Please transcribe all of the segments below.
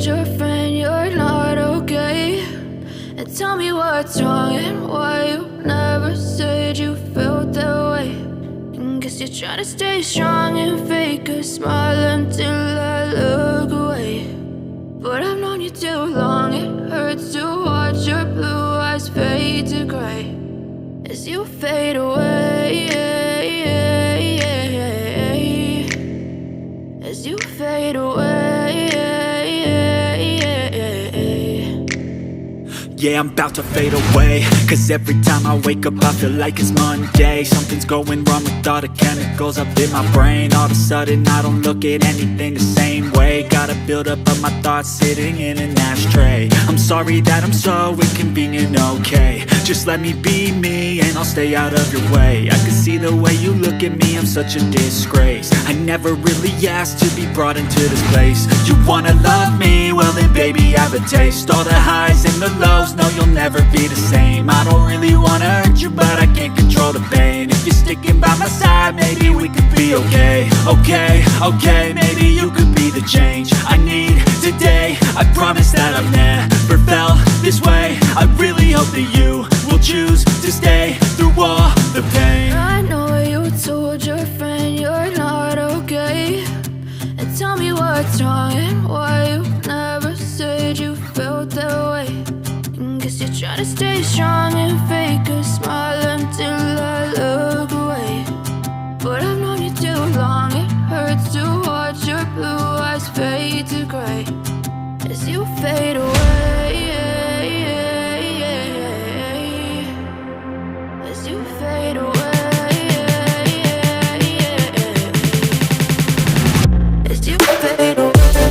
told your friend you're not okay? And tell me what's wrong and why you never said you felt that way. And guess you're trying to stay strong and fake a smile until I look away. But I've known you too long, it hurts to watch your blue eyes fade to gray as you fade away, as you fade away. Yeah, I'm about to fade away, cause every time I wake up I feel like it's Monday. Something's going wrong with all the chemicals up in my brain. All of a sudden I don't look at anything the same way. Got a buildup of my thoughts sitting in an ashtray. I'm sorry that I'm so inconvenient, okay? Just let me be me and I'll stay out of your way. I can see the way you look at me, I'm such a disgrace. I never really asked to be brought into this place. You wanna love me? Well then baby I have a taste. All the highs and the lows, no, you'll never be the same. I don't really wanna hurt you, but I can't control the pain. If you're sticking by my side, maybe we could be okay. Okay, maybe you could be the change I need today. I promise that I've never felt this way. I really hope that you will choose to stay through all the pain. I know you told your friend you're not okay. And tell me what's wrong and why you never said you felt that way. Guess you're trying to stay strong and fake a smile until I look away. But I've known you too long, it hurts to watch your blue eyes fade to gray as you fade away, as you fade away, as you fade away.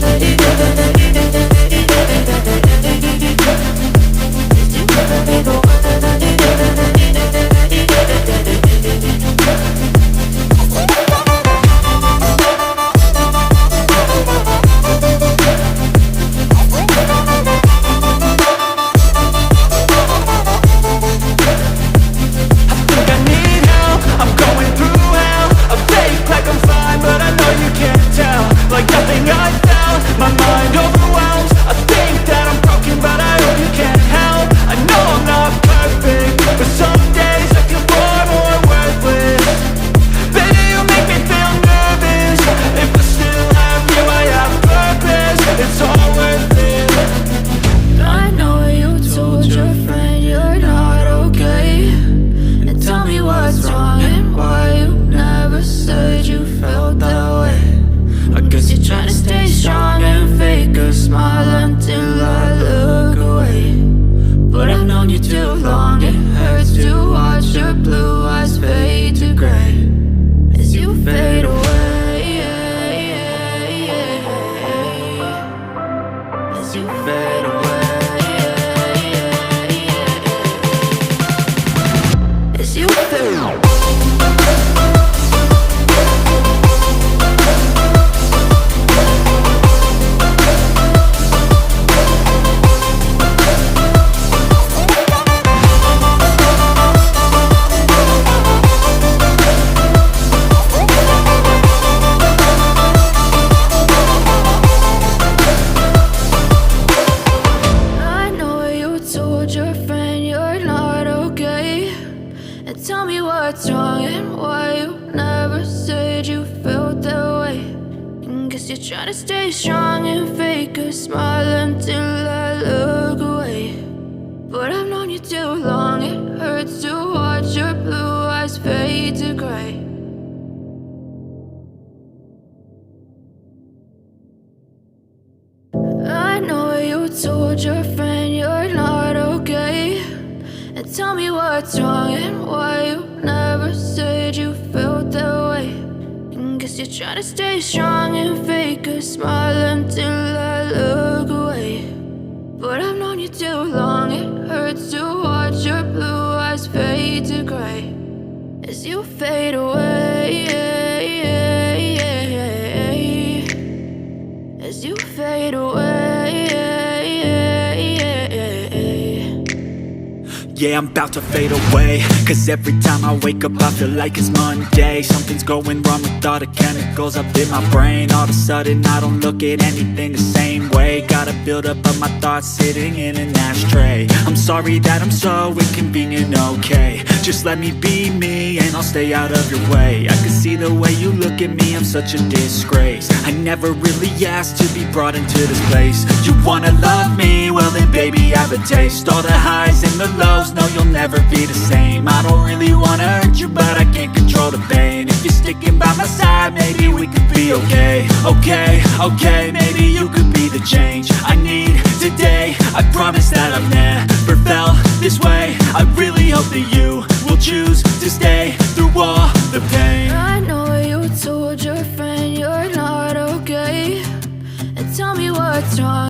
Yeah, I'm about to fade away, cause every time I wake up I feel like it's Monday. Something's going wrong with all the chemicals up in my brain. All of a sudden I don't look at anything the same way. Got a buildup of my thoughts sitting in an ashtray. I'm sorry that I'm so inconvenient, okay. Just let me be me and I'll stay out of your way. I can see the way you look at me, I'm such a disgrace. I never really asked to be brought into this place. You wanna love me? Well then baby I have a taste. All the highs and the lows, no you'll never be the same. I don't really wanna hurt you but I can't control the pain. If you're sticking by my side, maybe we could be okay. Okay, maybe you could be the change I need today. I promise that I've never felt this way. I really hope that you